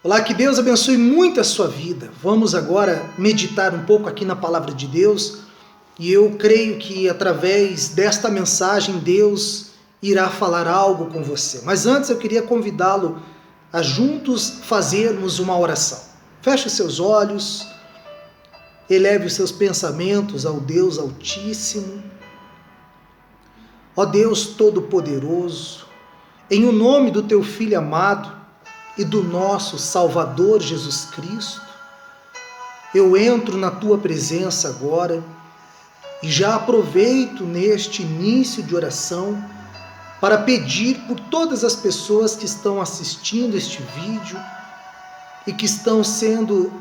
Olá, que Deus abençoe muito a sua vida. Vamos agora meditar um pouco aqui na palavra de Deus e eu creio que através desta mensagem Deus irá falar algo com você. Mas antes eu queria convidá-lo a juntos fazermos uma oração. Feche os seus olhos, eleve os seus pensamentos ao Deus Altíssimo. Ó Deus Todo-Poderoso, em o nome do Teu Filho amado, e do nosso Salvador Jesus Cristo, eu entro na Tua presença agora e já aproveito neste início de oração para pedir por todas as pessoas que estão assistindo este vídeo e que estão sendo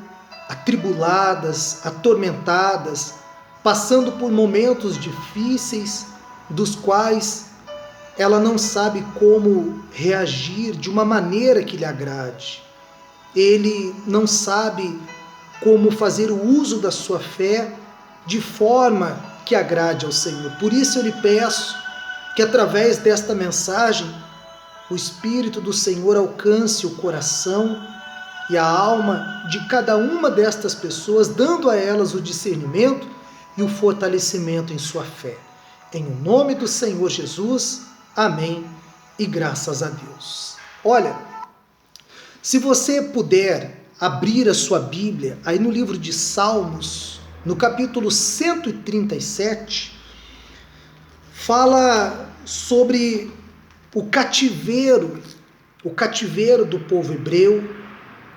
atribuladas, atormentadas, passando por momentos difíceis dos quais ela não sabe como reagir de uma maneira que lhe agrade. Ele não sabe como fazer o uso da sua fé de forma que agrade ao Senhor. Por isso eu lhe peço que através desta mensagem o Espírito do Senhor alcance o coração e a alma de cada uma destas pessoas, dando a elas o discernimento e o fortalecimento em sua fé. Em nome do Senhor Jesus, amém e graças a Deus. Olha, se você puder abrir a sua Bíblia, aí no livro de Salmos, no capítulo 137, fala sobre o cativeiro do povo hebreu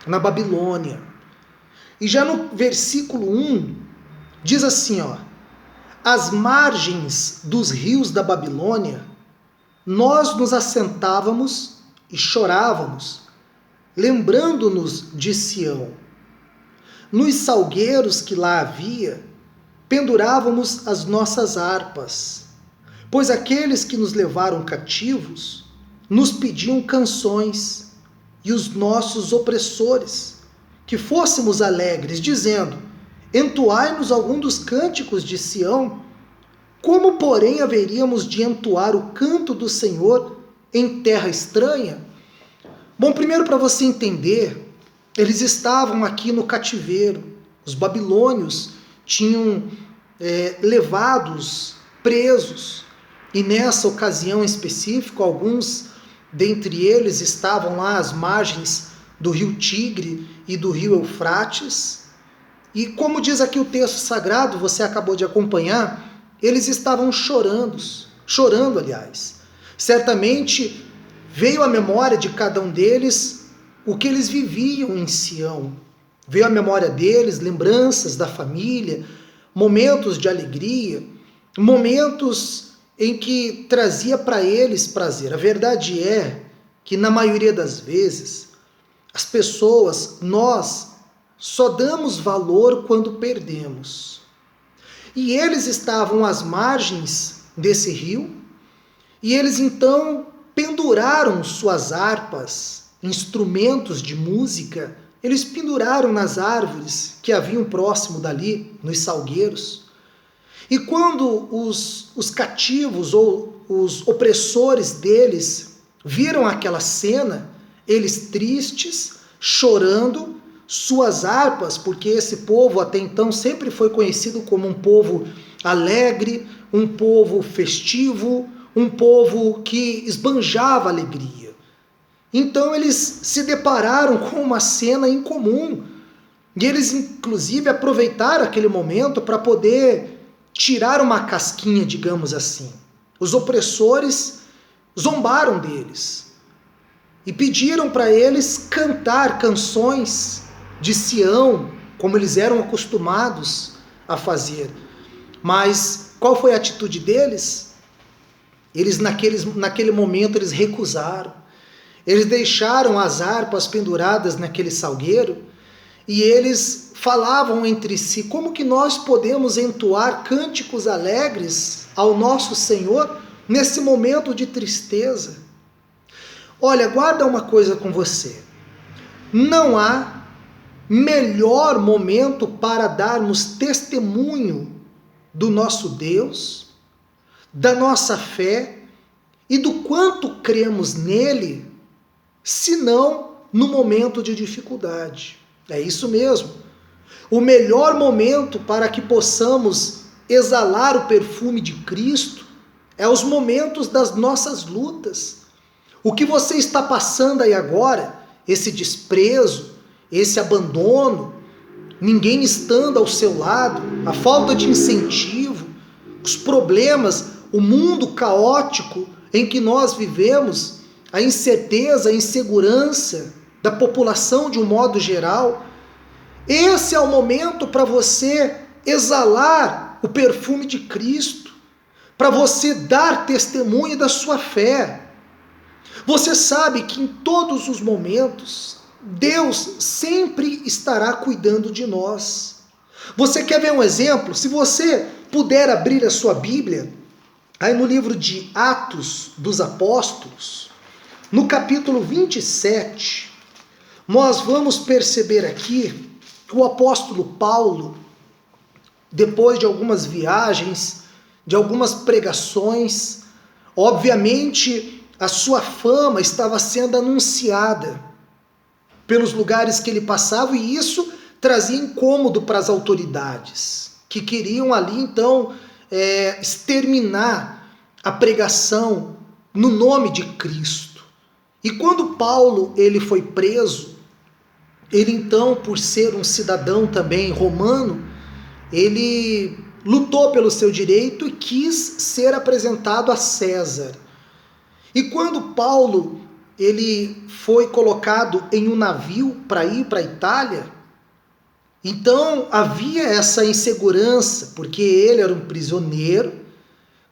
na Babilônia. E já no versículo 1, diz assim, ó: às margens dos rios da Babilônia, nós nos assentávamos e chorávamos, lembrando-nos de Sião. Nos salgueiros que lá havia, pendurávamos as nossas harpas, pois aqueles que nos levaram cativos nos pediam canções, e os nossos opressores, que fôssemos alegres, dizendo: entoai-nos algum dos cânticos de Sião. Como, porém, haveríamos de entoar o canto do Senhor em terra estranha? Bom, primeiro, para você entender, eles estavam aqui no cativeiro. Os babilônios tinham levados presos, e nessa ocasião em específico, alguns dentre eles estavam lá às margens do rio Tigre e do rio Eufrates. E como diz aqui o texto sagrado, você acabou de acompanhar, eles estavam chorando, aliás. Certamente veio à memória de cada um deles o que eles viviam em Sião. Veio à memória deles lembranças da família, momentos de alegria, momentos em que trazia para eles prazer. A verdade é que na maioria das vezes, as pessoas, nós, só damos valor quando perdemos. E eles estavam às margens desse rio, e eles então penduraram suas harpas, instrumentos de música, eles penduraram nas árvores que haviam próximo dali, nos salgueiros. E quando os cativos ou os opressores deles viram aquela cena, eles tristes, chorando, suas harpas, porque esse povo até então sempre foi conhecido como um povo alegre, um povo festivo, um povo que esbanjava alegria. Então eles se depararam com uma cena incomum, e eles inclusive aproveitaram aquele momento para poder tirar uma casquinha, digamos assim. Os opressores zombaram deles e pediram para eles cantar canções de Sião, como eles eram acostumados a fazer. Mas qual foi a atitude deles? Eles naquele momento eles recusaram. Eles deixaram as harpas penduradas naquele salgueiro e eles falavam entre si: como que nós podemos entoar cânticos alegres ao nosso Senhor nesse momento de tristeza? Olha, guarda uma coisa com você. Não há melhor momento para darmos testemunho do nosso Deus, da nossa fé e do quanto cremos nele, senão no momento de dificuldade. É isso mesmo. O melhor momento para que possamos exalar o perfume de Cristo é os momentos das nossas lutas. O que você está passando aí agora, esse desprezo, esse abandono, ninguém estando ao seu lado, a falta de incentivo, os problemas, o mundo caótico em que nós vivemos, a incerteza, a insegurança da população de um modo geral, esse é o momento para você exalar o perfume de Cristo, para você dar testemunho da sua fé. Você sabe que em todos os momentos, Deus sempre estará cuidando de nós. Você quer ver um exemplo? Se você puder abrir a sua Bíblia, aí no livro de Atos dos Apóstolos, no capítulo 27, nós vamos perceber aqui que o apóstolo Paulo, depois de algumas viagens, de algumas pregações, obviamente a sua fama estava sendo anunciada pelos lugares que ele passava, e isso trazia incômodo para as autoridades, que queriam ali então exterminar a pregação no nome de Cristo. E quando Paulo ele foi preso, ele então, por ser um cidadão também romano, ele lutou pelo seu direito e quis ser apresentado a César. E quando Paulo ele foi colocado em um navio para ir para a Itália, então havia essa insegurança, porque ele era um prisioneiro,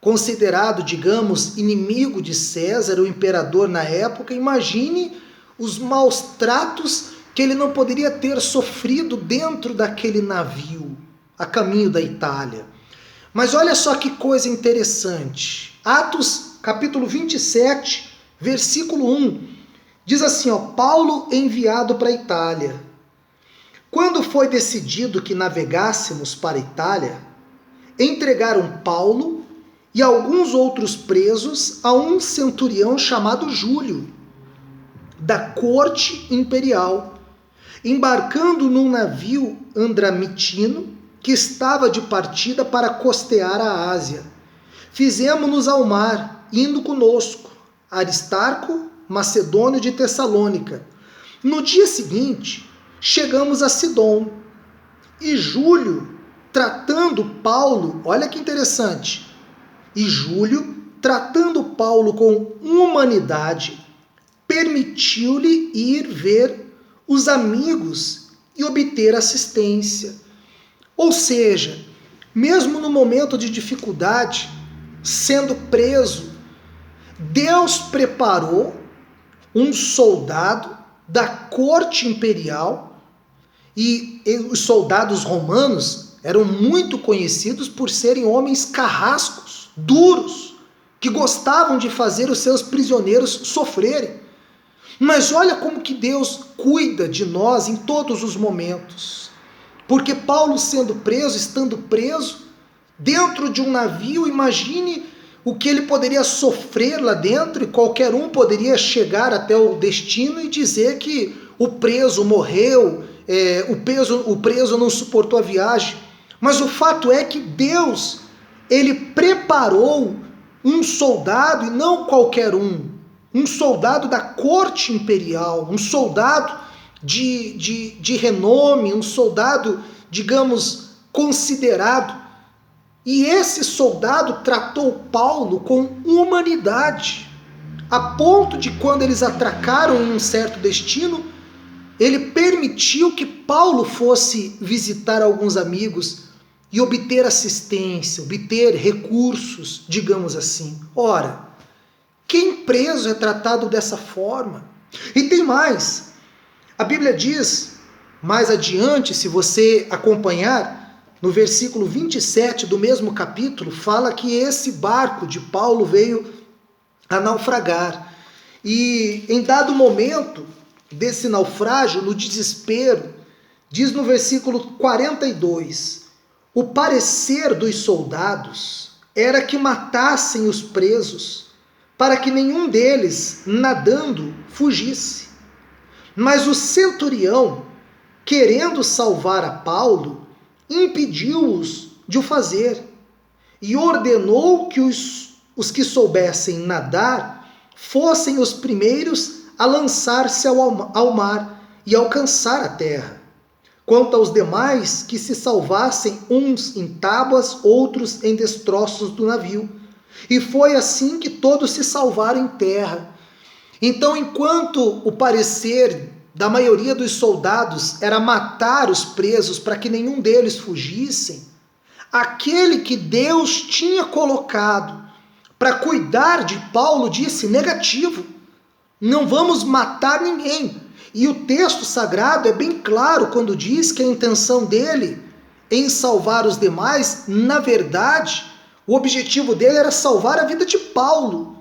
considerado, digamos, inimigo de César, o imperador na época. Imagine os maus tratos que ele não poderia ter sofrido dentro daquele navio, a caminho da Itália. Mas olha só que coisa interessante. Atos, capítulo 27, versículo 1, diz assim, Paulo enviado para a Itália. Quando foi decidido que navegássemos para a Itália, entregaram Paulo e alguns outros presos a um centurião chamado Júlio, da corte imperial, embarcando num navio andramitino que estava de partida para costear a Ásia. Fizemo-nos ao mar, indo conosco Aristarco, macedônio de Tessalônica. No dia seguinte, chegamos a Sidom, e Júlio, tratando Paulo, olha que interessante, e Júlio, tratando Paulo com humanidade, permitiu-lhe ir ver os amigos e obter assistência. Ou seja, mesmo no momento de dificuldade, sendo preso, Deus preparou um soldado da corte imperial, e os soldados romanos eram muito conhecidos por serem homens carrascos, duros, que gostavam de fazer os seus prisioneiros sofrerem. Mas olha como que Deus cuida de nós em todos os momentos. Porque Paulo sendo preso, estando preso, dentro de um navio, imagine o que ele poderia sofrer lá dentro, e qualquer um poderia chegar até o destino e dizer que o preso morreu, o preso não suportou a viagem. Mas o fato é que Deus, ele preparou um soldado, e não qualquer um soldado da corte imperial, um soldado de renome, um soldado, digamos, considerado. E esse soldado tratou Paulo com humanidade, a ponto de quando eles atracaram em um certo destino, ele permitiu que Paulo fosse visitar alguns amigos e obter assistência, obter recursos, digamos assim. Ora, quem preso é tratado dessa forma? E tem mais. A Bíblia diz, mais adiante, se você acompanhar, no versículo 27 do mesmo capítulo, fala que esse barco de Paulo veio a naufragar. E em dado momento desse naufrágio, no desespero, diz no versículo 42, o parecer dos soldados era que matassem os presos, para que nenhum deles, nadando, fugisse. Mas o centurião, querendo salvar a Paulo, impediu-os de o fazer e ordenou que os que soubessem nadar fossem os primeiros a lançar-se ao mar e alcançar a terra. Quanto aos demais, que se salvassem uns em tábuas, outros em destroços do navio. E foi assim que todos se salvaram em terra. Então, enquanto o parecer da maioria dos soldados era matar os presos para que nenhum deles fugissem, aquele que Deus tinha colocado para cuidar de Paulo disse negativo. Não vamos matar ninguém. E o texto sagrado é bem claro quando diz que a intenção dele em salvar os demais, na verdade, o objetivo dele era salvar a vida de Paulo.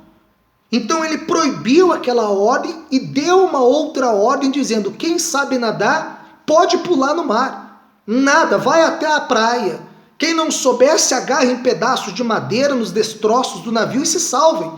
Então ele proibiu aquela ordem e deu uma outra ordem dizendo: quem sabe nadar pode pular no mar. Nada, vai até a praia. Quem não souber, se agarre em pedaços de madeira nos destroços do navio e se salvem.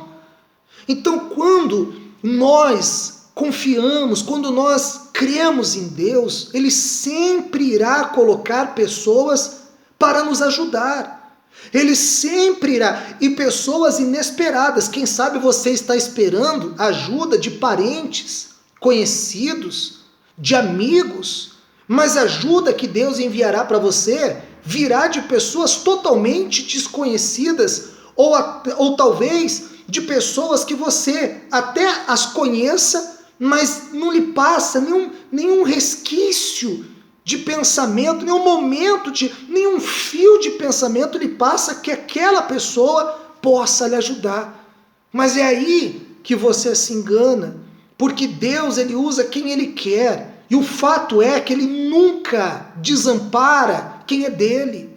Então, quando nós confiamos, quando nós cremos em Deus, Ele sempre irá colocar pessoas para nos ajudar. Ele sempre irá, e pessoas inesperadas. Quem sabe você está esperando ajuda de parentes, conhecidos, de amigos, mas a ajuda que Deus enviará para você virá de pessoas totalmente desconhecidas, ou talvez de pessoas que você até as conheça, mas não lhe passa nenhum resquício de pensamento, nenhum fio de pensamento lhe passa que aquela pessoa possa lhe ajudar. Mas é aí que você se engana, porque Deus ele usa quem Ele quer, e o fato é que Ele nunca desampara quem é dele.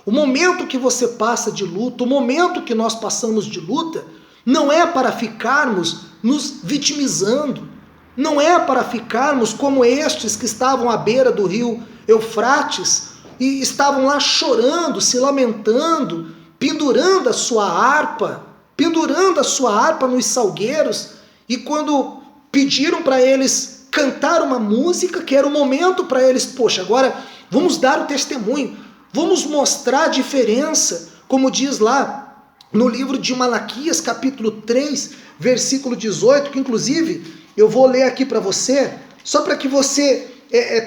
O momento que você passa de luta, o momento que nós passamos de luta, não é para ficarmos nos vitimizando, não é para ficarmos como estes que estavam à beira do rio Eufrates e estavam lá chorando, se lamentando, pendurando a sua harpa nos salgueiros, e quando pediram para eles cantar uma música, que era o momento para eles, poxa, agora vamos dar o testemunho, vamos mostrar a diferença, como diz lá no livro de Malaquias, capítulo 3, versículo 18, que inclusive eu vou ler aqui para você, só para que você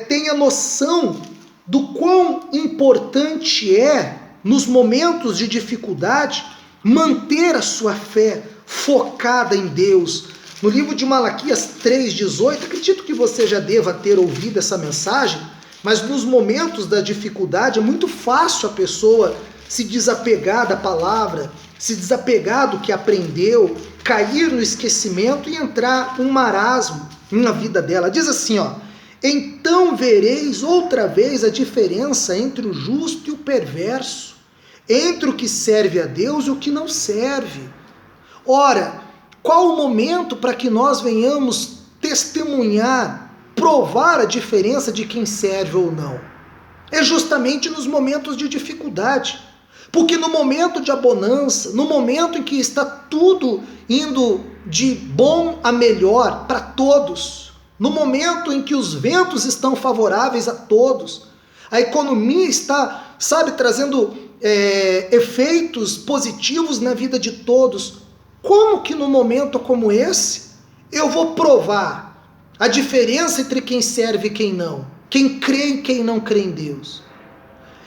tenha noção do quão importante é, nos momentos de dificuldade, manter a sua fé focada em Deus. No livro de Malaquias 3,18, acredito que você já deva ter ouvido essa mensagem, mas nos momentos da dificuldade é muito fácil a pessoa se desapegar da palavra, se desapegar do que aprendeu, cair no esquecimento e entrar um marasmo na vida dela. Diz assim, então vereis outra vez a diferença entre o justo e o perverso, entre o que serve a Deus e o que não serve. Ora, qual o momento para que nós venhamos testemunhar, provar a diferença de quem serve ou não? É justamente nos momentos de dificuldade. Porque no momento de bonança, no momento em que está tudo indo de bom a melhor para todos, no momento em que os ventos estão favoráveis a todos, a economia está, trazendo efeitos positivos na vida de todos, como que no momento como esse eu vou provar a diferença entre quem serve e quem não, quem crê e quem não crê em Deus?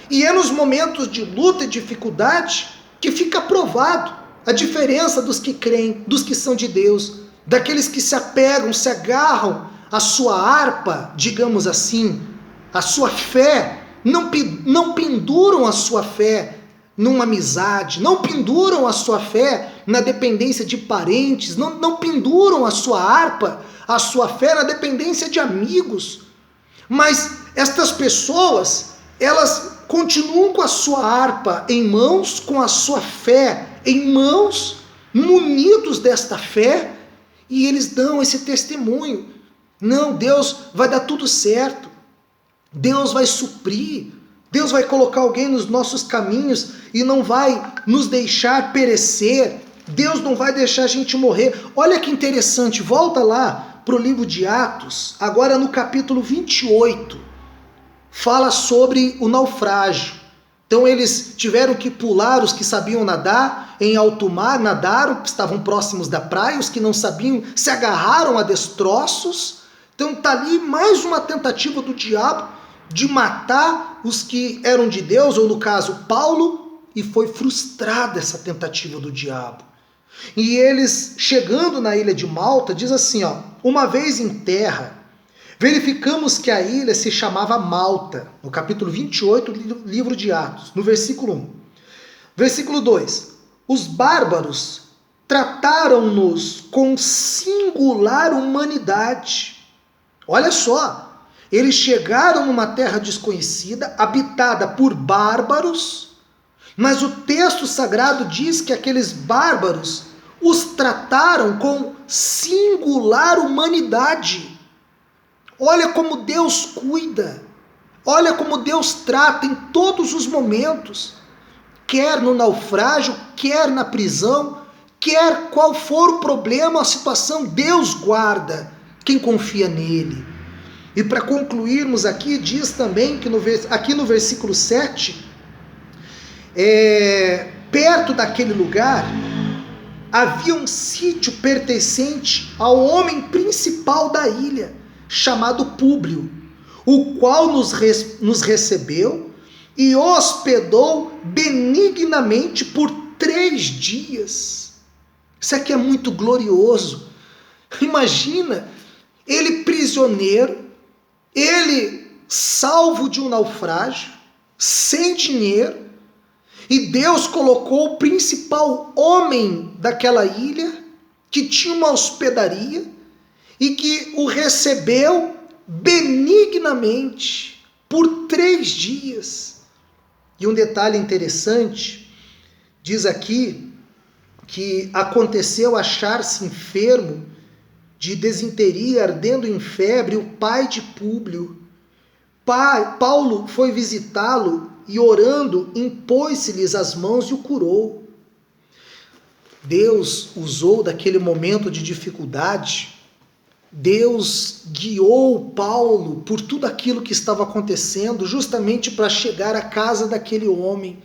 E é nos momentos de luta e dificuldade que fica provado a diferença dos que creem, dos que são de Deus, daqueles que se apegam, se agarram à sua harpa, digamos assim, à sua fé, não penduram a sua fé numa amizade, não penduram a sua fé na dependência de parentes, não penduram a sua harpa, a sua fé na dependência de amigos. Mas estas pessoas, elas continuam com a sua harpa em mãos, com a sua fé em mãos, munidos desta fé, e eles dão esse testemunho. Não, Deus vai dar tudo certo, Deus vai suprir, Deus vai colocar alguém nos nossos caminhos e não vai nos deixar perecer, Deus não vai deixar a gente morrer. Olha que interessante, volta lá para o livro de Atos, agora no capítulo 28, fala sobre o naufrágio. Então eles tiveram que pular, os que sabiam nadar, em alto mar, nadaram, estavam próximos da praia, os que não sabiam se agarraram a destroços. Então está ali mais uma tentativa do diabo de matar os que eram de Deus, ou no caso Paulo, e foi frustrada essa tentativa do diabo. E eles, chegando na ilha de Malta, diz assim, ó, uma vez em terra, verificamos que a ilha se chamava Malta, no capítulo 28 do livro de Atos, no versículo 1. Versículo 2, os bárbaros trataram-nos com singular humanidade. Olha só, eles chegaram numa terra desconhecida, habitada por bárbaros, mas o texto sagrado diz que aqueles bárbaros os trataram com singular humanidade. Olha como Deus cuida, olha como Deus trata em todos os momentos, quer no naufrágio, quer na prisão, quer qual for o problema, a situação, Deus guarda quem confia nele. E para concluirmos aqui, diz também que aqui no versículo 7, perto daquele lugar, havia um sítio pertencente ao homem principal da ilha, chamado Públio, o qual nos recebeu e hospedou benignamente por 3 dias. Isso aqui é muito glorioso. Imagina, ele prisioneiro, ele salvo de um naufrágio, sem dinheiro, e Deus colocou o principal homem daquela ilha, que tinha uma hospedaria, e que o recebeu benignamente por 3 dias. E um detalhe interessante, diz aqui que aconteceu achar-se enfermo de desinteria, ardendo em febre, o pai de Públio. Paulo foi visitá-lo e orando, impôs-lhes as mãos e o curou. Deus usou daquele momento de dificuldade, Deus guiou Paulo por tudo aquilo que estava acontecendo, justamente para chegar à casa daquele homem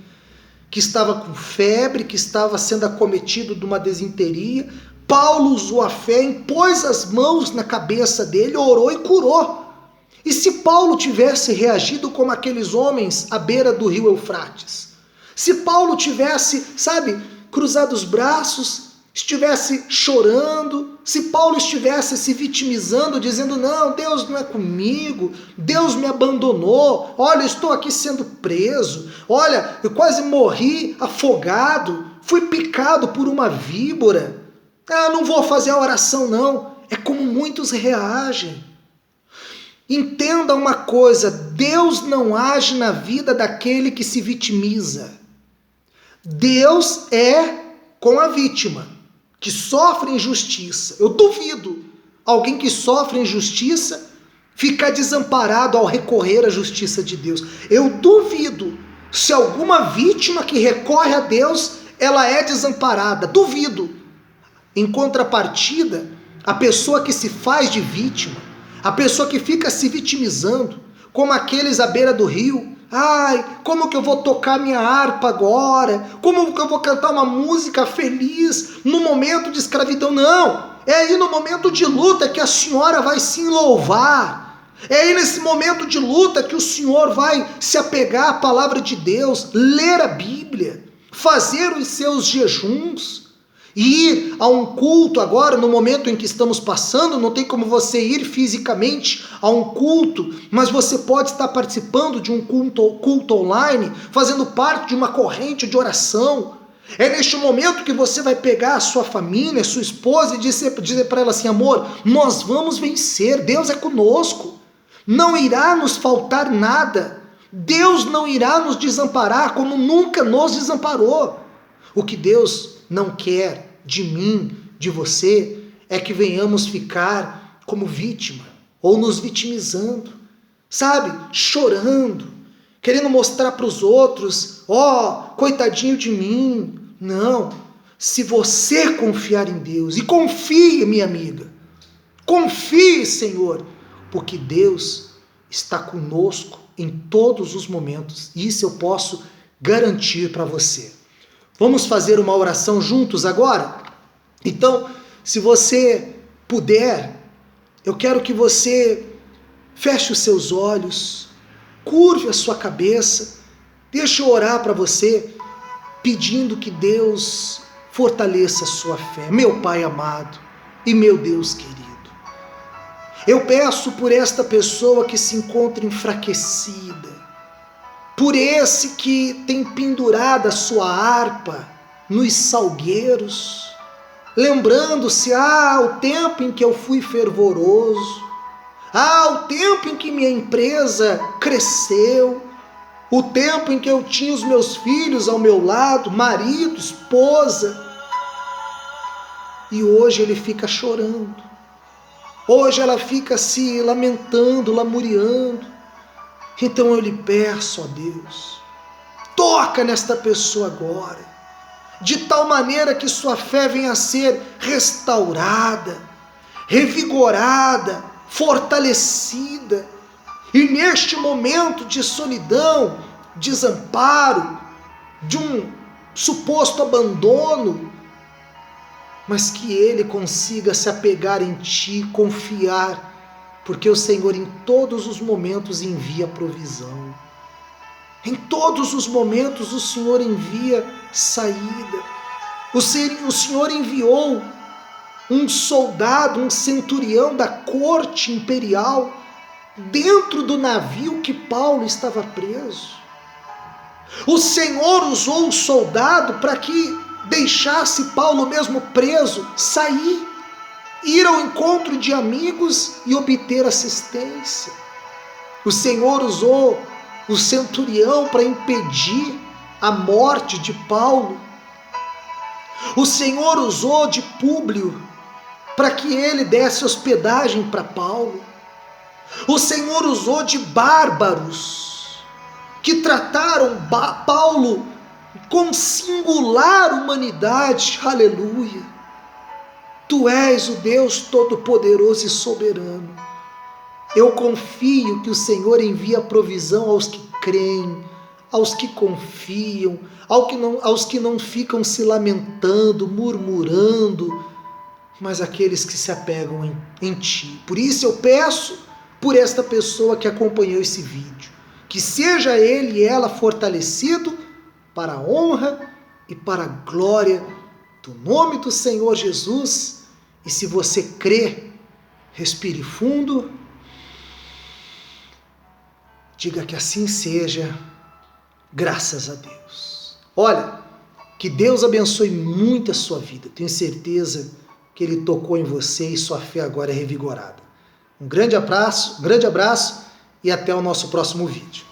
que estava com febre, que estava sendo acometido de uma desinteria. Paulo usou a fé, impôs as mãos na cabeça dele, orou e curou. E se Paulo tivesse reagido como aqueles homens à beira do rio Eufrates? Se Paulo tivesse, cruzado os braços, estivesse chorando, se Paulo estivesse se vitimizando, dizendo, não, Deus não é comigo, Deus me abandonou, olha, eu estou aqui sendo preso, olha, eu quase morri afogado, fui picado por uma víbora, não vou fazer a oração não. É como muitos reagem. Entenda uma coisa, Deus não age na vida daquele que se vitimiza. Deus é com a vítima, que sofre injustiça. Eu duvido alguém que sofre injustiça ficar desamparado ao recorrer à justiça de Deus. Eu duvido se alguma vítima que recorre a Deus, ela é desamparada. Duvido. Em contrapartida, a pessoa que se faz de vítima, a pessoa que fica se vitimizando, como aqueles à beira do rio, como que eu vou tocar minha harpa agora? Como que eu vou cantar uma música feliz no momento de escravidão? Não, é aí no momento de luta que a senhora vai se louvar. É aí nesse momento de luta que o senhor vai se apegar à palavra de Deus, ler a Bíblia, fazer os seus jejuns, ir a um culto agora, no momento em que estamos passando. Não tem como você ir fisicamente a um culto, mas você pode estar participando de um culto online, fazendo parte de uma corrente de oração. É neste momento que você vai pegar a sua família, a sua esposa, e dizer para ela assim, amor, nós vamos vencer, Deus é conosco, não irá nos faltar nada, Deus não irá nos desamparar como nunca nos desamparou. O que Deus não quer de mim, de você, é que venhamos ficar como vítima, ou nos vitimizando, chorando, querendo mostrar para os outros, coitadinho de mim. Não, se você confiar em Deus, e confie, minha amiga, Confie, Senhor, porque Deus está conosco em todos os momentos. Isso eu posso garantir para você. Vamos fazer uma oração juntos agora? Então, se você puder, eu quero que você feche os seus olhos, curve a sua cabeça, deixa eu orar para você, pedindo que Deus fortaleça a sua fé. Meu Pai amado e meu Deus querido, eu peço por esta pessoa que se encontra enfraquecida, por esse que tem pendurado a sua harpa nos salgueiros, lembrando-se, o tempo em que eu fui fervoroso, o tempo em que minha empresa cresceu, o tempo em que eu tinha os meus filhos ao meu lado, marido, esposa, e hoje ele fica chorando, hoje ela fica se lamentando, lamuriando. Então eu lhe peço, ó Deus, toca nesta pessoa agora, de tal maneira que sua fé venha a ser restaurada, revigorada, fortalecida, e neste momento de solidão, desamparo, de um suposto abandono, mas que ele consiga se apegar em ti, confiar, porque o Senhor em todos os momentos envia provisão. Em todos os momentos o Senhor envia saída. O Senhor enviou um soldado, um centurião da corte imperial dentro do navio que Paulo estava preso. O Senhor usou o soldado para que deixasse Paulo mesmo preso sair, ir ao encontro de amigos e obter assistência. O Senhor usou o centurião para impedir a morte de Paulo. O Senhor usou de Públio para que ele desse hospedagem para Paulo. O Senhor usou de bárbaros que trataram Paulo com singular humanidade. Aleluia! Tu és o Deus Todo-Poderoso e Soberano. Eu confio que o Senhor envia provisão aos que creem, aos que confiam, aos que não ficam se lamentando, murmurando, mas aqueles que se apegam em ti. Por isso eu peço por esta pessoa que acompanhou esse vídeo, que seja ele e ela fortalecido para a honra e para a glória do nome do Senhor Jesus. E se você crê, respire fundo, diga que assim seja, graças a Deus. Olha, que Deus abençoe muito a sua vida. Tenho certeza que Ele tocou em você e sua fé agora é revigorada. Um grande abraço e até o nosso próximo vídeo.